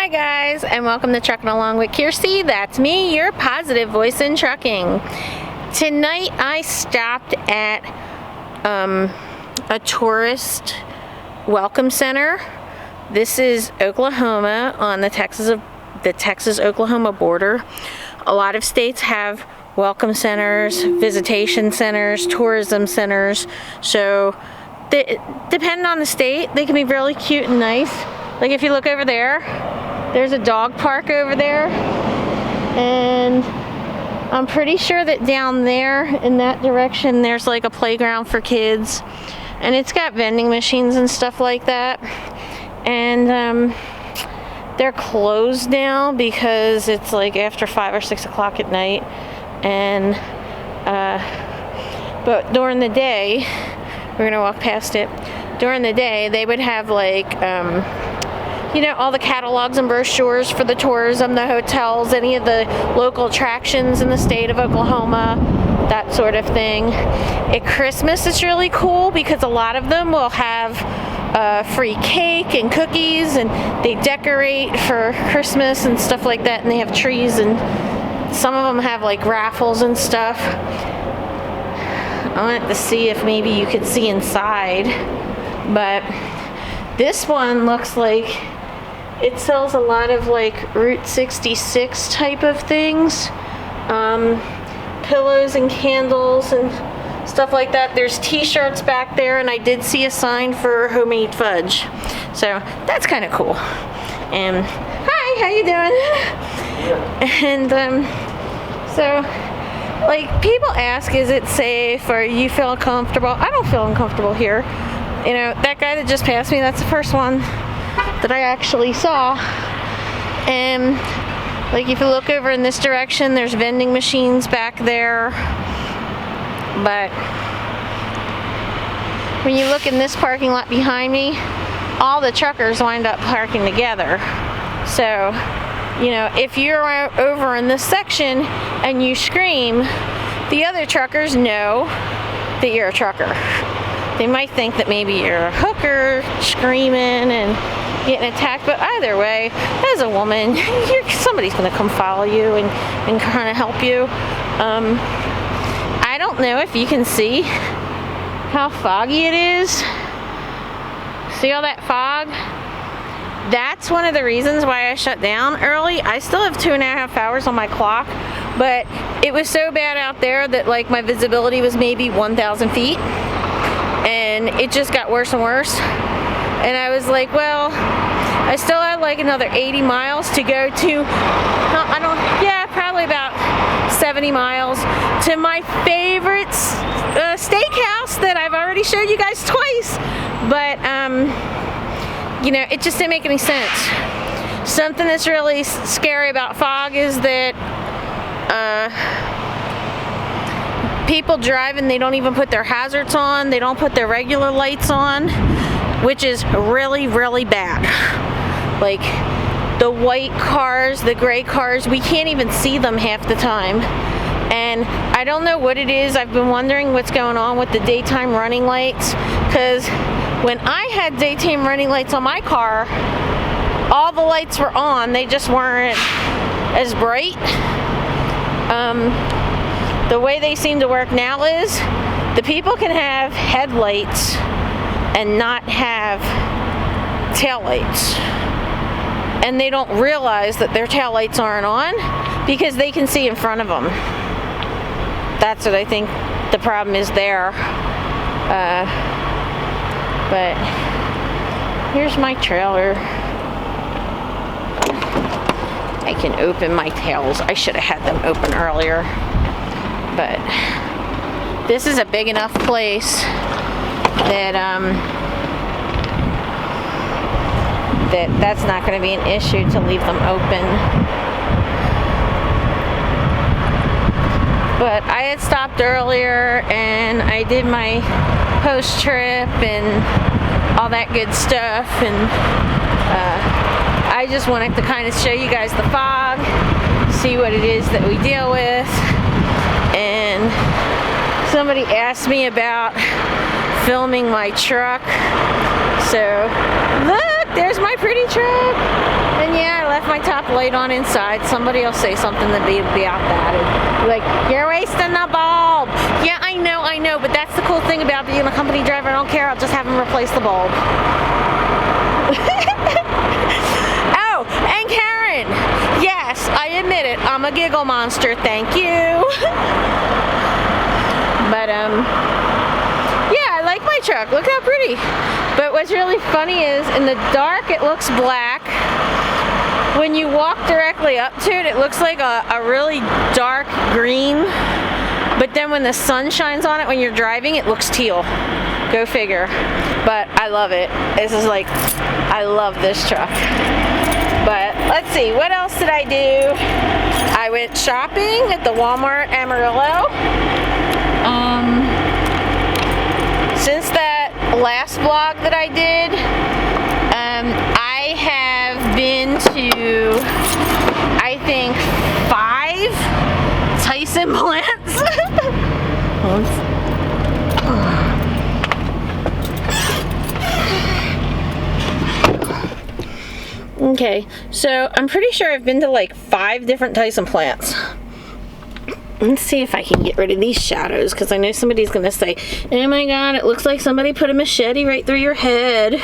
Hi guys, and welcome to Trucking Along with Kearsey. That's me, your positive voice in trucking. Tonight I stopped at a tourist welcome center. This is Oklahoma on the Texas-Oklahoma border. A lot of states have welcome centers, visitation centers, tourism centers. So depending on the state, they can be really cute and nice. Like if you look over there, there's a dog park over there, and I'm pretty sure that down there in that direction there's like a playground for kids, and it's got vending machines and stuff like that. And they're closed now because it's like after 5 or 6 o'clock at night. And but during the day, we're gonna walk past it. During the day, they would have like you know, all the catalogs and brochures for the tourism, the hotels, any of the local attractions in the state of Oklahoma, that sort of thing. At Christmas, it's really cool because a lot of them will have free cake and cookies, and they decorate for Christmas and stuff like that, and they have trees, and some of them have like raffles and stuff. I wanted to see if maybe you could see inside, but this one looks like it sells a lot of like Route 66 type of things, pillows and candles and stuff like that. There's t-shirts back there, and I did see a sign for homemade fudge, so that's kind of cool. And hi, how you doing? And so like people ask, is it safe or you feel comfortable? I don't feel uncomfortable here. You know, that guy that just passed me, that's the first one that I actually saw. And like if you look over in this direction, there's vending machines back there. But when you look in this parking lot behind me, all the truckers wind up parking together. So, you know, if you're over in this section and you scream, the other truckers know that you're a trucker. They might think that maybe you're a hooker screaming and getting attacked, but either way, as a woman, somebody's going to come follow you and kind of help you. I don't know if you can see how foggy it is. See all that fog? That's one of the reasons why I shut down early. I still have 2.5 hours on my clock, but it was so bad out there that like my visibility was maybe 1,000 feet. And it just got worse and worse. And I was like, well, I still had like another 80 miles to go to, probably about 70 miles to my favorite steakhouse that I've already showed you guys twice. But, you know, it just didn't make any sense. Something that's really scary about fog is that people drive and they don't even put their hazards on. They don't put their regular lights on, which is really, really bad. Like the white cars, the gray cars, we can't even see them half the time. And I don't know what it is. I've been wondering what's going on with the daytime running lights, because when I had daytime running lights on my car, all the lights were on. They just weren't as bright. The way they seem to work now is the people can have headlights and not have taillights. And they don't realize that their taillights aren't on because they can see in front of them. That's what I think the problem is there. But here's my trailer. I can open my tails. I should have had them open earlier. But this is a big enough place that that's not going to be an issue to leave them open. But I had stopped earlier and I did my post trip and all that good stuff, and I just wanted to kind of show you guys the fog, see what it is that we deal with. And somebody asked me about filming my truck, so look, there's my pretty truck. And yeah, I the light on inside, somebody will say something that be out that. Like, you're wasting the bulb. Yeah, I know, but that's the cool thing about being a company driver. I don't care, I'll just have them replace the bulb. Oh, and Karen, yes, I admit it, I'm a giggle monster, thank you. But, yeah, I like my truck, look how pretty. But what's really funny is, in the dark it looks black. When you walk directly up to it, it looks like a really dark green. But then when the sun shines on it when you're driving, it looks teal. Go figure. But I love it. This is like, I love this truck. But let's see, what else did I do? I went shopping at the Walmart Amarillo. Since that last vlog that I did, I have been to, I think, 5 Tyson plants. Okay, so I'm pretty sure I've been to like 5 different Tyson plants. Let's see if I can get rid of these shadows, because I know somebody's going to say, oh my god, it looks like somebody put a machete right through your head.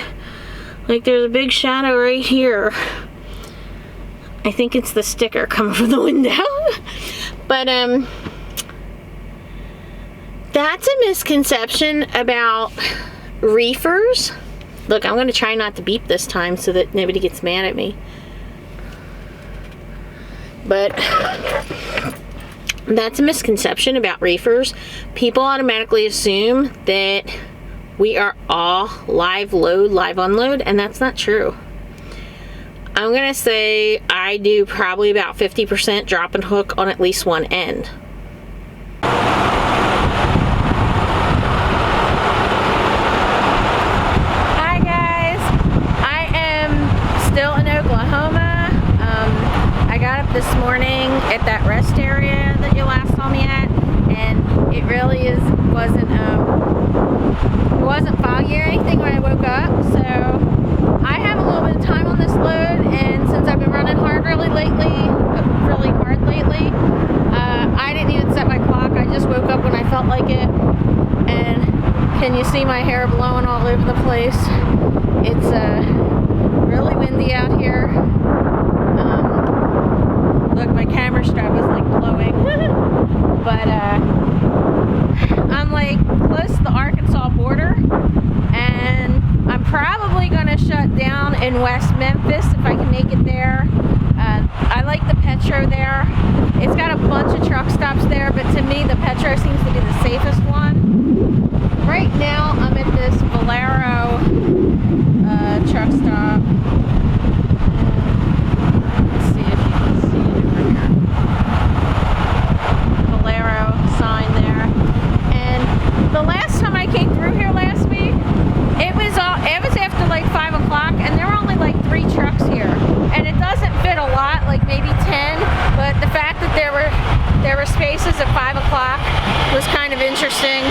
Like there's a big shadow right here. I think it's the sticker coming from the window. But, that's a misconception about reefers. Look, I'm going to try not to beep this time so that nobody gets mad at me. But that's a misconception about reefers. People automatically assume that we are all live load, live unload, and that's not true. I'm going to say I do probably about 50% drop and hook on at least one end. Hi guys, I am still in Oklahoma. I got up this morning at that rest area that you last saw me at, and it really wasn't foggy or anything when I woke up, so I have a little bit of time on this load, and since I've been running really hard lately, I didn't even set my clock. I just woke up when I felt like it, and can you see my hair blowing all over the place? It's really windy out here. Look, my camera strap is like blowing. But I'm like close to the Arkansas border, and I'm probably going to shut down in West Memphis if I can make it there. I like the Petro there. It's got a bunch of truck stops there, but to me the Petro seems to be the safest one. Right now I'm at this Valero truck stop. Let's see if you can see it over here. Valero sign there. And the last time I came through here last week, it was after like 5 o'clock, and there were only like 3 trucks here. And it doesn't fit a lot, like maybe 10, but the fact that there were spaces at 5 o'clock was kind of interesting.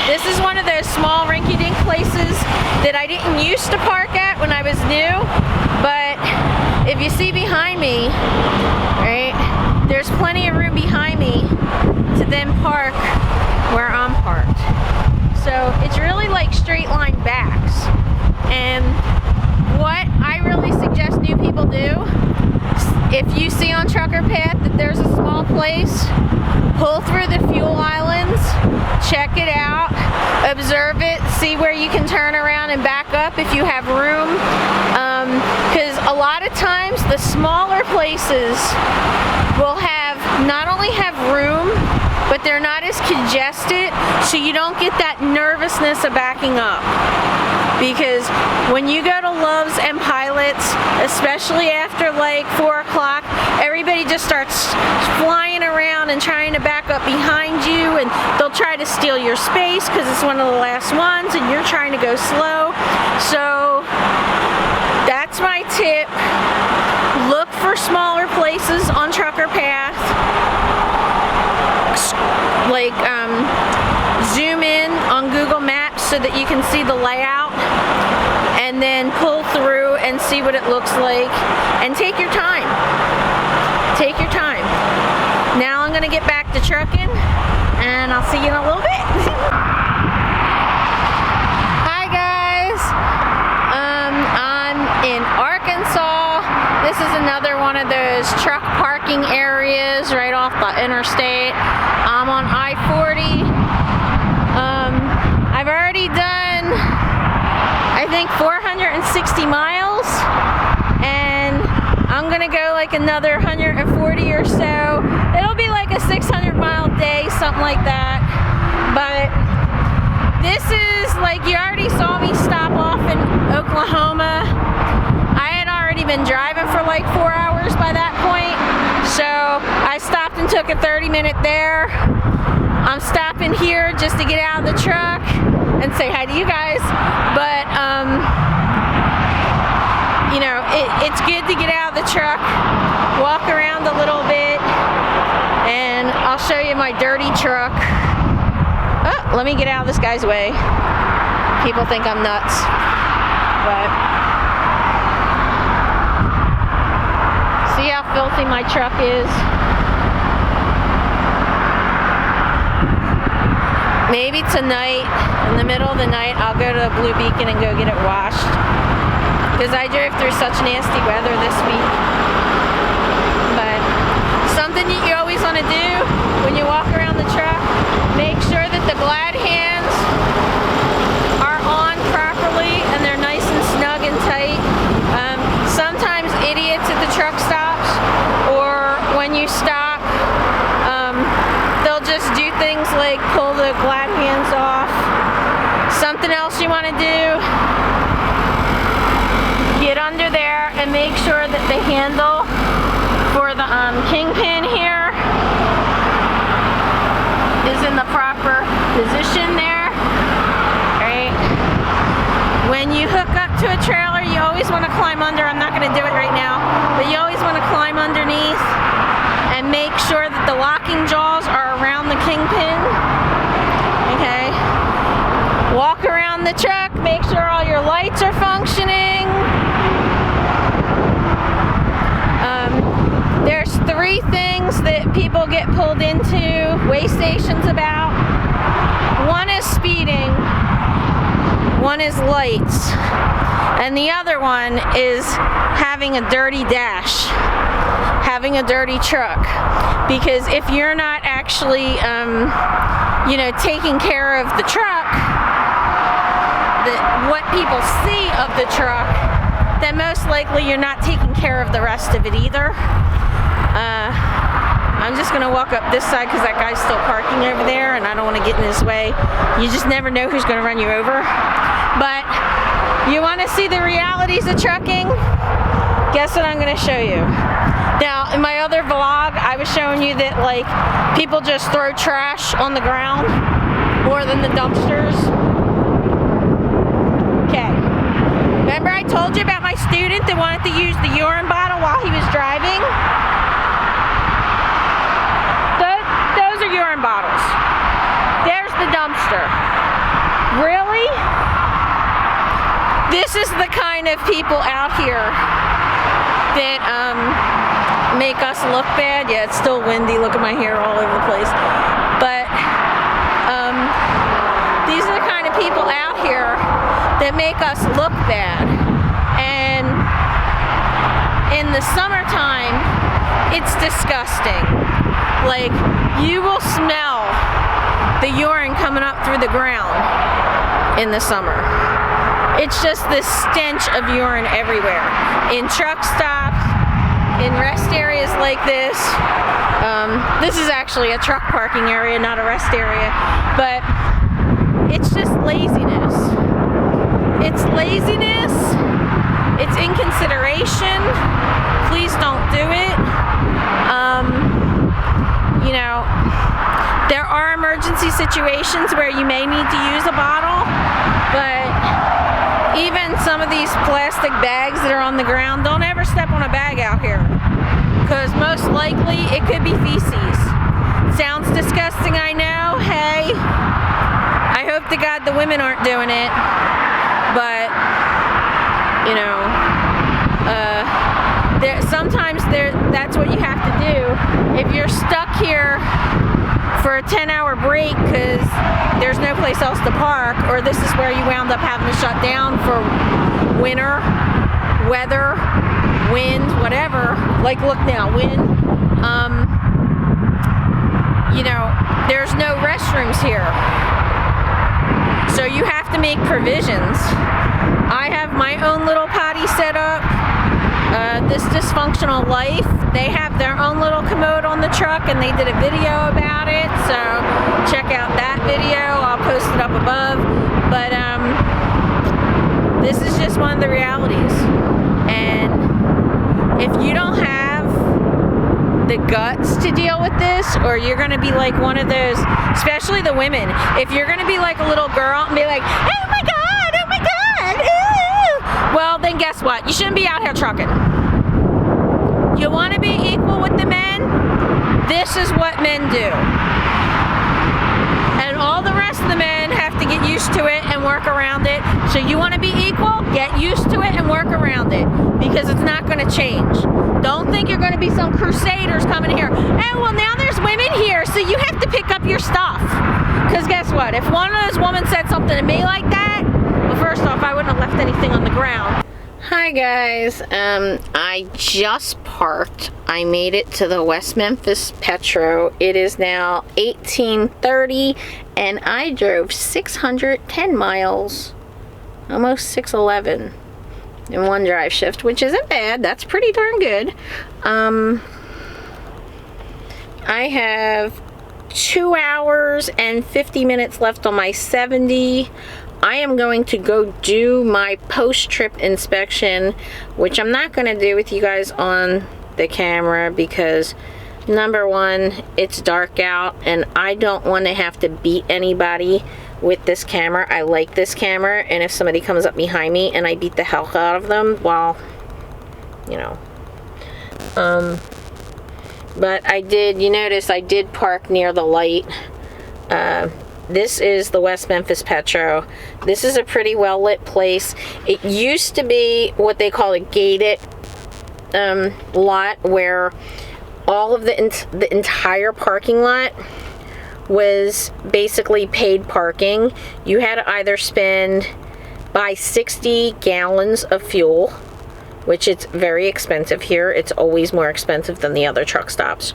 This is one of those small rinky-dink places that I didn't used to park at when I was new, but if you see behind me, right, there's plenty of room behind me to then park where I'm parked. So it's really like straight line backs. And what I really suggest new people do, if you see on Trucker Path that there's a small place, pull through the fuel islands, check it out, observe it, see where you can turn around and back up if you have room. Because a lot of times the smaller places will not only have room, but they're not as congested, so you don't get that nervousness of backing up. Because when you go to Love's and Pilots, especially after like 4 o'clock, everybody just starts flying around and trying to back up behind you, and they'll try to steal your space because it's one of the last ones and you're trying to go slow. So that's my tip. Look for smaller places on Trucker Path. Like zoom in on Google Maps so that you can see the layout, and then pull through and see what it looks like, and take your time. Take your time. Now I'm gonna get back to trucking, and I'll see you in a little bit. Hi guys, I'm in Arkansas. This is another one of those truck parking areas right off the interstate. I'm on I-40. I've already done, I think, 460 miles, and I'm gonna go like another 140 or so. It'll be like a 600-mile day, something like that. But this is like, you already saw me stop off in Oklahoma. I had already been driving for like 4 hours by that point, so I stopped and took a 30-minute there. I'm stopping here just to get out of the truck and say hi to you guys, but you know, it's good to get out of the truck, walk around a little bit, and I'll show you my dirty truck. Oh, let me get out of this guy's way. People think I'm nuts, but see how filthy my truck is? Maybe tonight, in the middle of the night, I'll go to Blue Beacon and go get it washed. Because I drove through such nasty weather this week. But something that you always want to do when you walk around the truck, make sure that the glad hands are on properly and they're nice and snug and tight. Sometimes idiots at the truck stops, or when you stop, they'll just do things like pull the glad hands off. Something else you want to do, get under there and make sure that the handle for the kingpin here is in the proper position there, right? When you hook up to a trailer, you always want to climb under. I'm not going to do it right now, but you always want to climb underneath and make sure that the locking jaws are around the kingpin. Okay. Walk around the truck, make sure all your lights are functioning. There's 3 things that people get pulled into weigh stations about. One is speeding, one is lights, and the other one is having a dirty dash, having a dirty truck. Because if you're not actually, you know, taking care of the truck, what people see of the truck, then most likely you're not taking care of the rest of it either. I'm just gonna walk up this side because that guy's still parking over there and I don't want to get in his way. You just never know who's gonna run you over. But you want to see the realities of trucking? Guess what I'm gonna show you. Now, in my other vlog, I was showing you that like people just throw trash on the ground more than the dumpsters. Okay. Remember I told you about my student that wanted to use the urine bottle while he was driving? Those are urine bottles. There's the dumpster. Really? This is the kind of people out here that make us look bad. Yeah, it's still windy. Look at my hair all over the place. But these are the kind of people out here that make us look bad. And in the summertime, it's disgusting. Like, you will smell the urine coming up through the ground in the summer. It's just this stench of urine everywhere. In truck stops, in rest areas like this. This is actually a truck parking area, not a rest area. But it's just laziness. It's laziness. It's inconsideration. Please don't do it. You know, there are emergency situations where you may need to use a bottle, but even some of these plastic bags that are on the ground, don't ever step on a bag out here, because most likely it could be feces. Sounds disgusting, I know. Hey, I hope to God the women aren't doing it, but you know, that's what you have to do. If you're stuck here for a 10-hour break because there's no place else to park, or this is where you wound up having to shut down for winter, weather, wind, whatever. Like, look now, wind. You know, there's no restrooms here. So you have to make provisions. I have my own little potty set up. This Dysfunctional Life, they have their own little commode on the truck, and they did a video about it, so check out that video. I'll post it up above. But this is just one of the realities, and if you don't have the guts to deal with this, or you're going to be like one of those, especially the women, if you're going to be like a little girl and be like, oh my god, ooh, well, then guess what? You shouldn't be out here trucking. You want to be equal with the men? This is what men do. And all the rest of the men have to get used to it and work around it. So you want to be equal? Get used to it and work around it, because it's not going to change. Don't think you're going to be some crusaders coming here. Oh, well, now there's women here, so you have to pick up your stuff. Because guess what? If one of those women said something to me like that, well, first off, I wouldn't have left anything on the ground. Hi guys, I just parked. I made it to the West Memphis Petro. It is now 18:30 and I drove 610 miles, almost 611 in one drive shift, which isn't bad. That's pretty darn good. I have 2 hours and 50 minutes left on my 70. I am going to go do my post-trip inspection, which I'm not going to do with you guys on the camera because, number one, it's dark out and I don't want to have to beat anybody with this camera. I like this camera, and if somebody comes up behind me and I beat the hell out of them, well, you know. But I did, you notice I did park near the light. This is the West Memphis Petro. This is a pretty well lit place. It used to be what they call a gated lot, where all of the entire parking lot was basically paid parking. You had to either buy 60 gallons of fuel, which it's very expensive here. It's always more expensive than the other truck stops.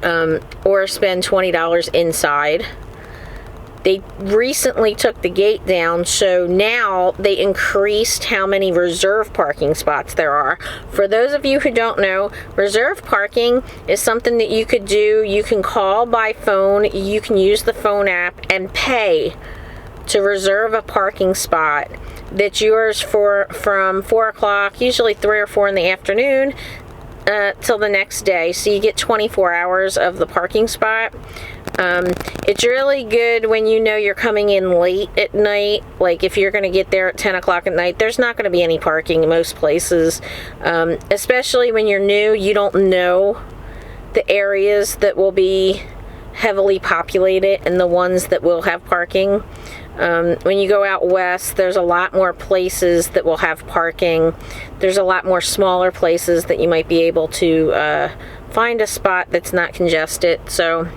Or spend $20 inside. They recently took the gate down, so now they increased how many reserve parking spots there are. For those of you who don't know, reserve parking is something that you could do. You can call by phone, you can use the phone app and pay to reserve a parking spot that's yours from 4 o'clock, usually 3 or 4 in the afternoon, till the next day. So you get 24 hours of the parking spot. It's really good when you know you're coming in late at night. Like if you're going to get there at 10 o'clock at night, there's not going to be any parking in most places. Especially when you're new, you don't know the areas that will be heavily populated and the ones that will have parking. When you go out west, there's a lot more places that will have parking. There's a lot more smaller places that you might be able to find a spot that's not congested. So,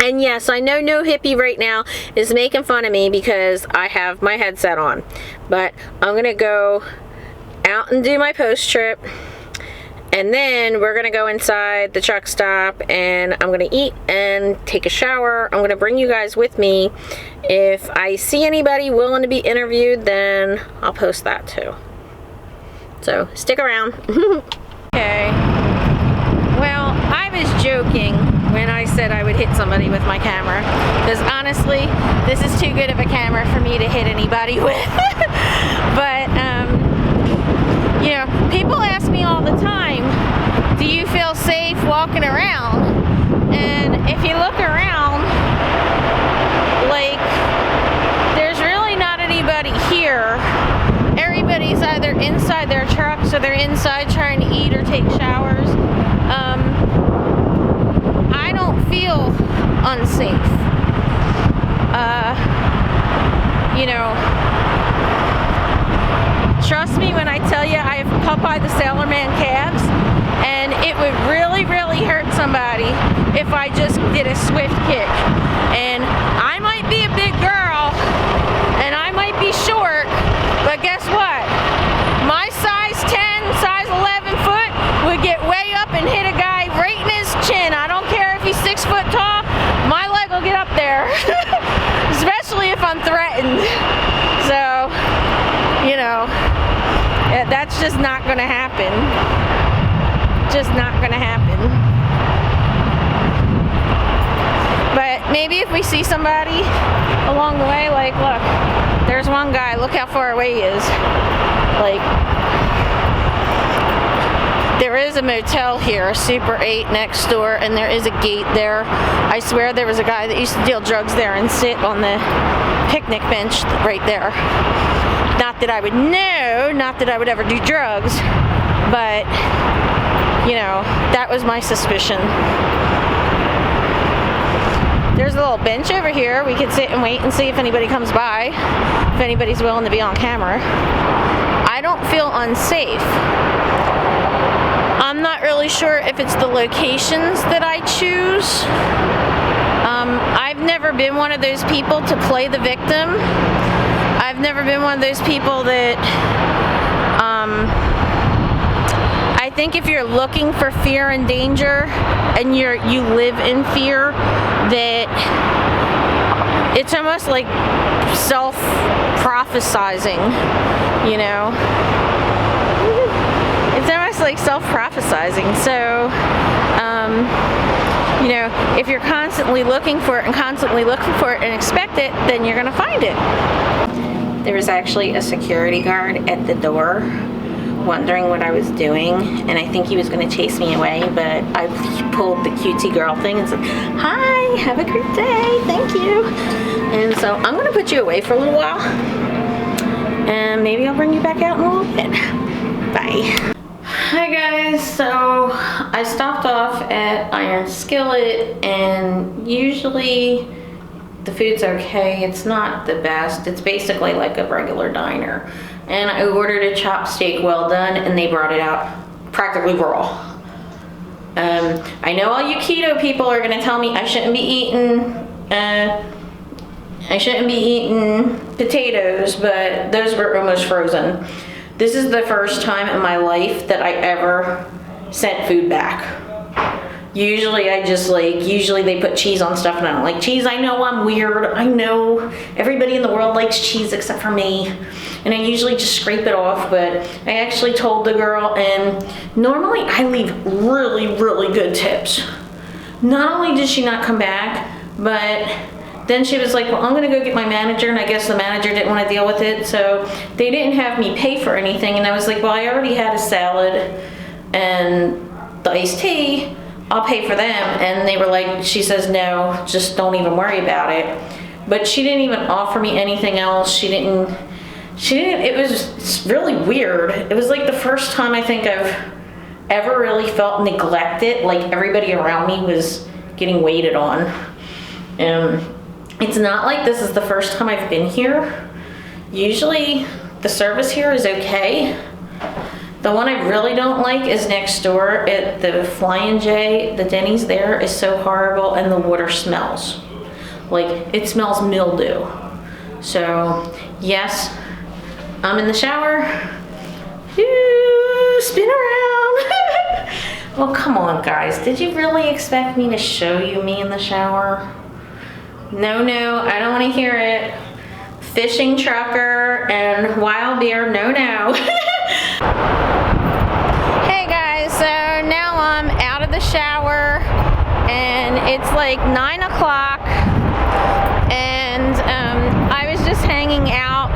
and yes, I know No Hippie right now is making fun of me because I have my headset on. But I'm going to go out and do my post trip. And then we're going to go inside the truck stop and I'm going to eat and take a shower. I'm going to bring you guys with me. If I see anybody willing to be interviewed, then I'll post that too. So stick around. Okay. Well, I was joking when I said I would hit somebody with my camera, because honestly, this is too good of a camera for me to hit anybody with. But, you know, people ask me all the time, do you feel safe walking around? And if you look around, like, there's really not anybody here. Everybody's either inside their trucks or they're inside trying to eat or take showers. I don't feel unsafe. You know, trust me when I tell you I have Popeye the Sailor Man calves, and if I just did a swift kick. And I might be a big girl, and I might be short, but guess what? My size 10, size 11 foot would get way up and hit a guy right in his chin. I don't care if he's 6 foot tall, my leg will get up there. Especially if I'm threatened. So, you know, that's just not gonna happen. Just not gonna happen. But maybe if we see somebody along the way, like, look, there's one guy, look how far away he is. Like, there is a motel here, Super 8 next door, and there is a gate there. I swear there was a guy that used to deal drugs there and sit on the picnic bench right there. Not that I would know, not that I would ever do drugs, but, you know, that was my suspicion. There's a little bench over here. We could sit and wait and see if anybody comes by, if anybody's willing to be on camera. I don't feel unsafe. I'm not really sure if it's the locations that I choose. I've never been one of those people to play the victim. I've never been one of those people that, I think if you're looking for fear and danger and you live in fear, that it's almost like self-prophesizing, you know? It's almost like self-prophesizing. So, you know, if you're constantly looking for it and constantly looking for it and expect it, then you're gonna find it. There was actually a security guard at the door wondering what I was doing, and I think he was gonna chase me away, but I pulled the cutesy girl thing and said, hi, have a great day, thank you. And so I'm gonna put you away for a little while, and maybe I'll bring you back out in a little bit. Bye. Hi guys, so I stopped off at Iron Skillet, and usually the food's okay. It's not the best. It's basically like a regular diner. And I ordered a chopped steak well done, and they brought it out practically raw. I know all you keto people are gonna tell me I shouldn't be eating potatoes, but those were almost frozen. This is the first time in my life that I ever sent food back. Usually usually they put cheese on stuff and I don't like cheese. I know I'm weird. I know everybody in the world likes cheese except for me. And I usually just scrape it off, but I actually told the girl, and normally I leave really, really good tips. Not only did she not come back, but then she was like, well, I'm gonna go get my manager, and I guess the manager didn't want to deal with it, so they didn't have me pay for anything. And I was like, well, I already had a salad and the iced tea, I'll pay for them. And they were like, she says, no, just don't even worry about it. But she didn't even offer me anything else. She didn't, it was really weird. It was like the first time I think I've ever really felt neglected, like everybody around me was getting waited on. It's not like this is the first time I've been here. Usually the service here is okay. The one I really don't like is next door at the Flying J. The Denny's there is so horrible, and the water smells. Like, it smells mildew. So, yes, I'm in the shower. Ooh, spin around. Well, come on, guys. Did you really expect me to show you me in the shower? No, I don't want to hear it. Fishing trucker and wild beer, no. Hey guys, so now I'm out of the shower and it's like 9 o'clock, and I was just hanging out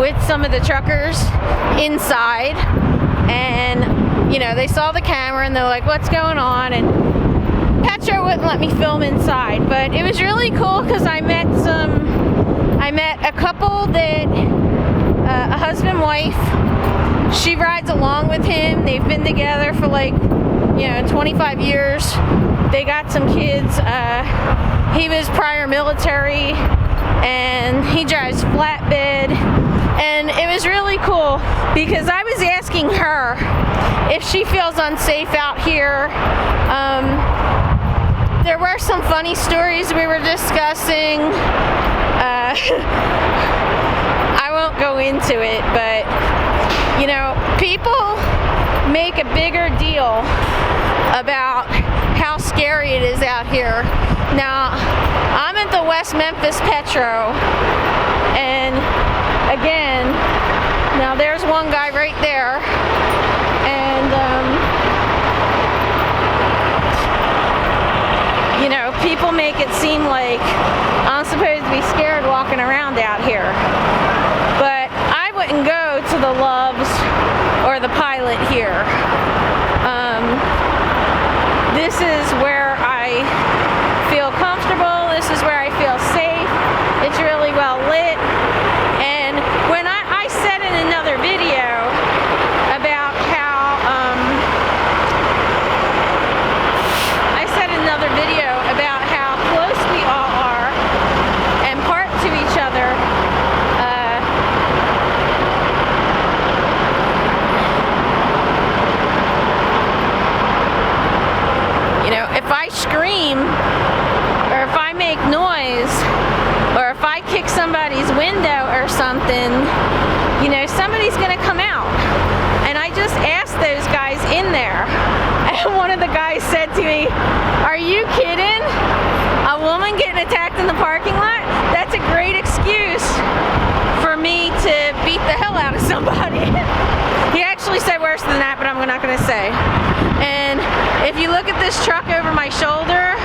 with some of the truckers inside, and you know, they saw the camera and they're like, what's going on? And Petro wouldn't let me film inside, but it was really cool because I met a couple that, a husband and wife. She rides along with him. They've been together for like, 25 years. They got some kids. He was prior military, and he drives flatbed. And it was really cool because I was asking her if she feels unsafe out here. there were some funny stories we were discussing. I won't go into it, but you know, people make a bigger deal about how scary it is out here. Now, I'm at the West Memphis Petro, and again, now there's one guy right there, and you know, people make it seem like I'm supposed to be scared walking around out here, but I wouldn't go to the Loves or the Pilot here. This is where I feel comfortable. This is where I feel safe. It's really well lit. And when I said in another video about how close we all are and part to each other. You know, if I scream, or if I make noise, or if I kick somebody's window or something, you know, somebody's gonna come out. And I just asked those guys in there, and one of the guys said to me, "Are you kidding? A woman getting attacked in the parking lot? That's a great excuse for me to beat the hell out of somebody." He actually said worse than that, but I'm not gonna say. And if you look at this truck over my shoulder,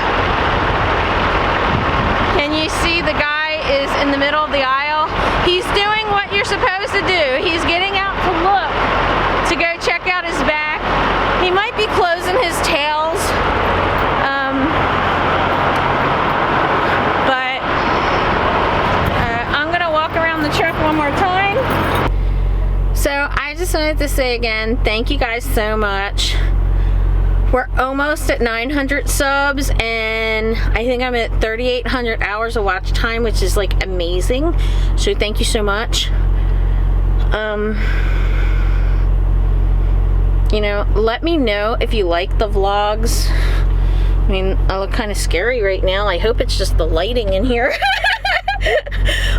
can you see the guy is in the middle of the aisle? He's doing what you're supposed to do. He's getting out to look, to go check out his back. He might be closing his tails, but I'm gonna walk around the truck one more time. So I just wanted to say again, thank you guys so much. We're almost at 900 subs, and I think I'm at 3,800 hours of watch time, which is like amazing. So thank you so much. You know, let me know if you like the vlogs. I mean, I look kind of scary right now. I hope it's just the lighting in here.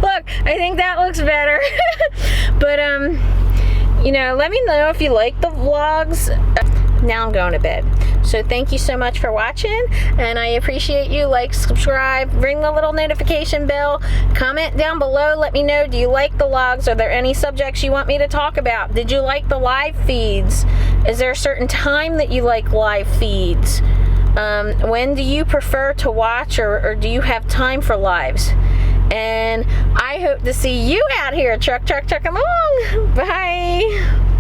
Look, I think that looks better. But you know, let me know if you like the vlogs. Now I'm going to bed. So thank you so much for watching, and I appreciate you. Like, subscribe, ring the little notification bell, comment down below, let me know, do you like the vlogs? Are there any subjects you want me to talk about? Did you like the live feeds? Is there a certain time that you like live feeds? When do you prefer to watch, or do you have time for lives? And I hope to see you out here trucking along. Bye.